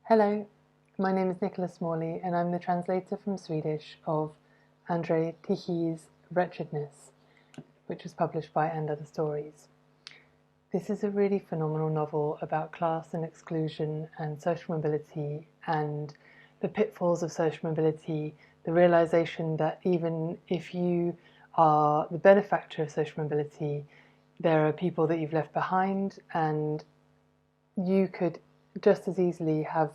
Hello, my name is Nichola Smalley and I'm the translator from Swedish of Andrzej Tichý's Wretchedness, which was published by And Other Stories. This is a really phenomenal novel about class and exclusion and social mobility and the pitfalls of social mobility, the realization that even if you are the benefactor of social mobility, there are people that you've left behind, and you could just as easily have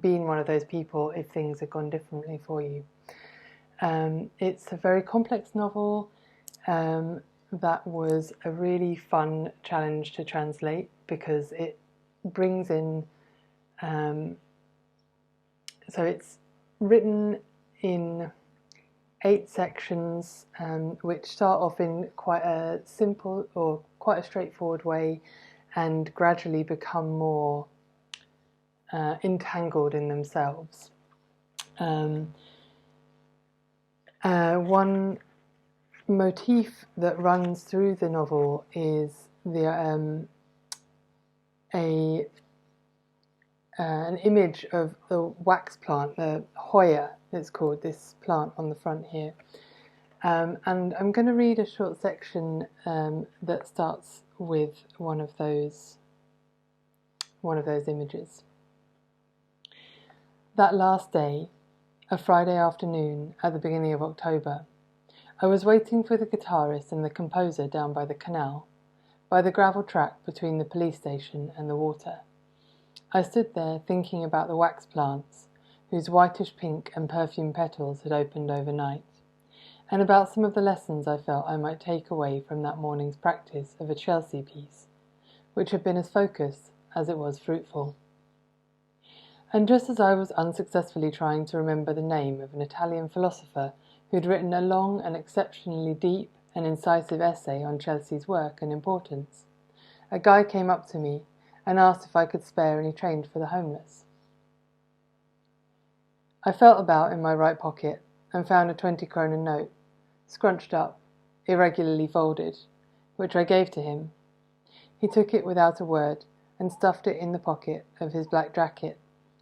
been one of those people if things had gone differently for you. It's a very complex novel that was a really fun challenge to translate because it brings in, so it's written in 8 sections which start off in quite a simple or quite a straightforward way and gradually become more entangled in themselves. One motif that runs through the novel is an image of the wax plant, the Hoya, it's called, this plant on the front here. And I'm going to read a short section that starts with one of those images. That last day, a Friday afternoon at the beginning of October, I was waiting for the guitarist and the composer down by the canal, by the gravel track between the police station and the water. I stood there thinking about the wax plants, whose whitish pink and perfumed petals had opened overnight, and about some of the lessons I felt I might take away from that morning's practice of a Chelsea piece, which had been as focused as it was fruitful. And just as I was unsuccessfully trying to remember the name of an Italian philosopher who'd written a long and exceptionally deep and incisive essay on Chelsea's work and importance, a guy came up to me and asked if I could spare any change for the homeless. I felt about in my right pocket and found a 20-krona note, scrunched up, irregularly folded, which I gave to him. He took it without a word and stuffed it in the pocket of his black jacket,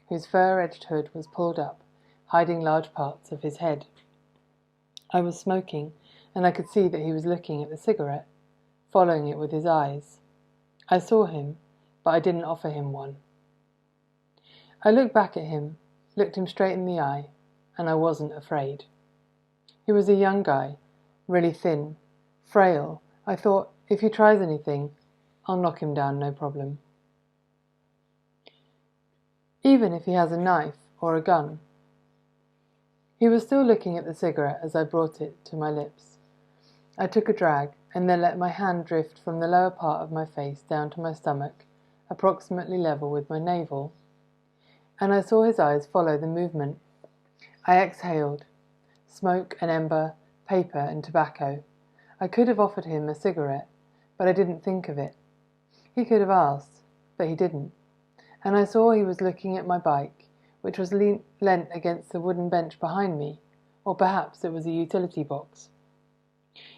whose fur-edged hood was pulled up, hiding large parts of his head. I was smoking, and I could see that he was looking at the cigarette, following it with his eyes. I saw him, but I didn't offer him one. I looked back at him, looked him straight in the eye, and I wasn't afraid. He was a young guy, really thin, frail. I thought, if he tries anything, I'll knock him down, no problem. Even if he has a knife or a gun. He was still looking at the cigarette as I brought it to my lips. I took a drag and then let my hand drift from the lower part of my face down to my stomach, approximately level with my navel, and I saw his eyes follow the movement. I exhaled. Smoke, an ember, paper and tobacco. I could have offered him a cigarette, but I didn't think of it. He could have asked, but he didn't. And I saw he was looking at my bike, which was leant against the wooden bench behind me, or perhaps it was a utility box.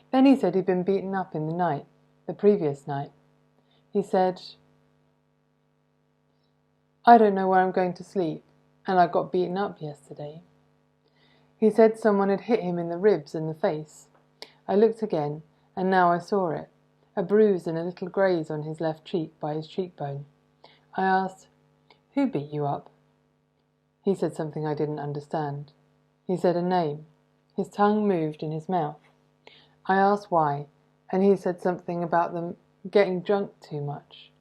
Then he said he'd been beaten up in the night, the previous night. He said, I don't know where I'm going to sleep, and I got beaten up yesterday. He said someone had hit him in the ribs and the face. I looked again, and now I saw it, a bruise and a little graze on his left cheek by his cheekbone. I asked, Who beat you up? He said something I didn't understand. He said a name. His tongue moved in his mouth. I asked why, and he said something about them getting drunk too much.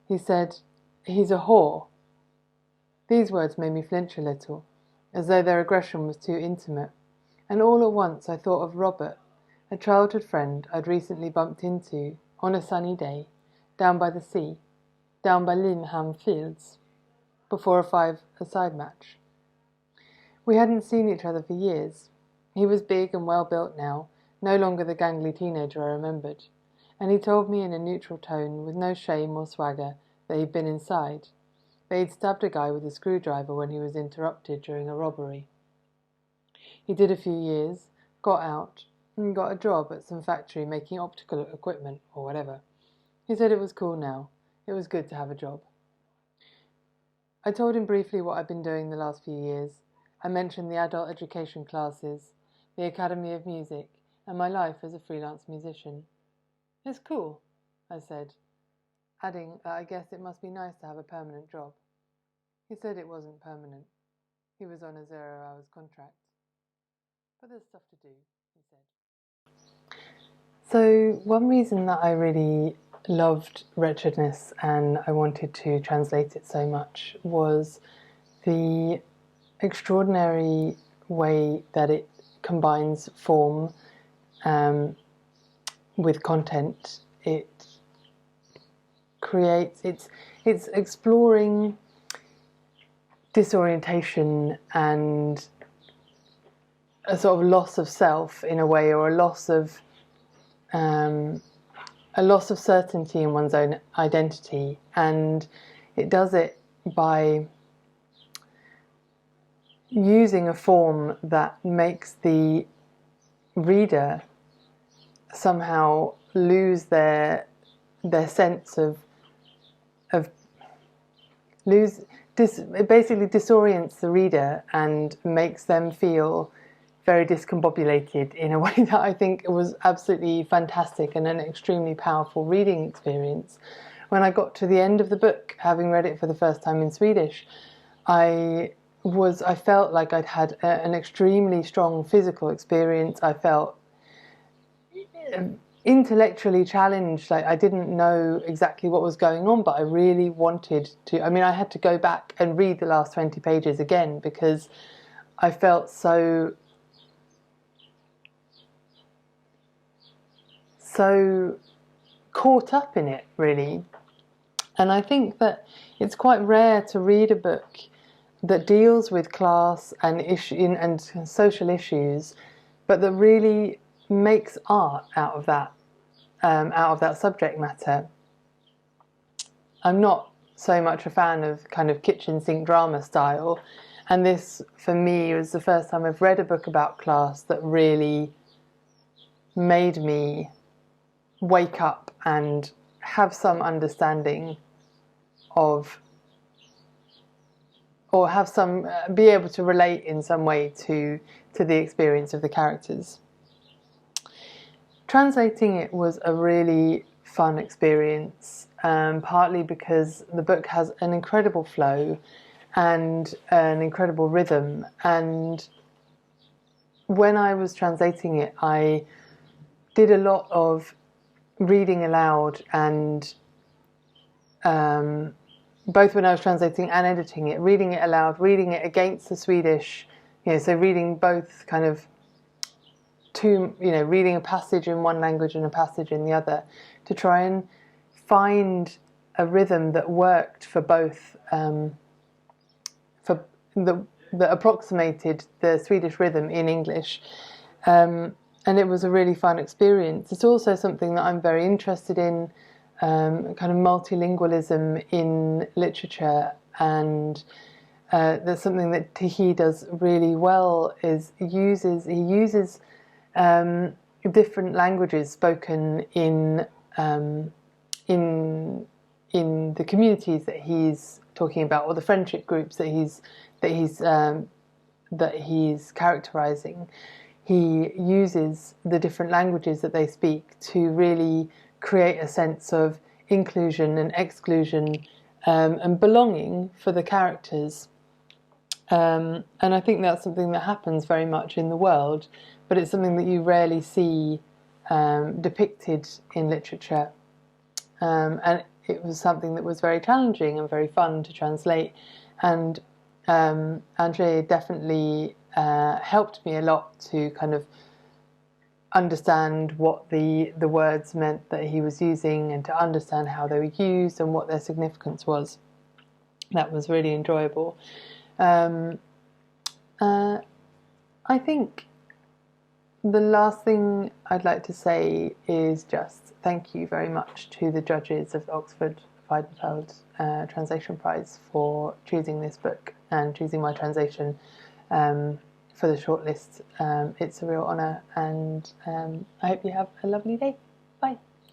He said, He's a whore. These words made me flinch a little, as though their aggression was too intimate, and all at once I thought of Robert, a childhood friend I'd recently bumped into on a sunny day, down by the sea, down by Limhamn Fields, before a 5-a-side match. We hadn't seen each other for years. He was big and well-built now, no longer the gangly teenager I remembered, and he told me in a neutral tone, with no shame or swagger, that he'd been inside, that he'd stabbed a guy with a screwdriver when he was interrupted during a robbery. He did a few years, got out, and got a job at some factory making optical equipment or whatever. He said it was cool now. It was good to have a job. I told him briefly what I'd been doing the last few years. I mentioned the adult education classes, the Academy of Music, and my life as a freelance musician. "It's cool," I said, adding that I guess it must be nice to have a permanent job. He said it wasn't permanent. He was on a 0-hours contract. "But there's stuff to do," he said. So one reason that I really loved Wretchedness and I wanted to translate it so much was the extraordinary way that it combines form with content. It creates, it's exploring disorientation and a sort of loss of self in a way, or a loss of certainty in one's own identity, and it does it by using a form that makes the reader somehow lose their sense it basically disorients the reader and makes them feel very discombobulated in a way that I think was absolutely fantastic and an extremely powerful reading experience. When I got to the end of the book, having read it for the first time in Swedish, I felt like I'd had an extremely strong physical experience. I felt intellectually challenged. Like I didn't know exactly what was going on, but I really wanted to. I mean, I had to go back and read the last 20 pages again because I felt so caught up in it, really. And I think that it's quite rare to read a book that deals with class and social issues, but that really makes art out of that subject matter. I'm not so much a fan of kind of kitchen sink drama style, and this for me was the first time I've read a book about class that really made me wake up and have some understanding of, or have some be able to relate in some way to the experience of the characters. Translating it was a really fun experience, partly because the book has an incredible flow and an incredible rhythm, and when I was translating it, I did a lot of reading aloud, and both when I was translating and editing it, reading it aloud, reading it against the Swedish, so reading both kind of reading a passage in one language and a passage in the other, to try and find a rhythm that worked for both, that approximated the Swedish rhythm in English. And it was a really fun experience. It's also something that I'm very interested in, kind of multilingualism in literature, and that's something that Tichý does really well. He uses different languages spoken in the communities that he's talking about, or the friendship groups that he's characterizing. He uses the different languages that they speak to really create a sense of inclusion and exclusion, and belonging for the characters. And I think that's something that happens very much in the world, but it's something that you rarely see depicted in literature. And it was something that was very challenging and very fun to translate. And Andrzej definitely helped me a lot to kind of understand what the words meant that he was using, and to understand how they were used and what their significance was. That was really enjoyable. I think the last thing I'd like to say is just thank you very much to the judges of the Oxford-Weidenfeld Translation Prize for choosing this book and choosing my translation for the shortlist. It's a real honour, and I hope you have a lovely day. Bye.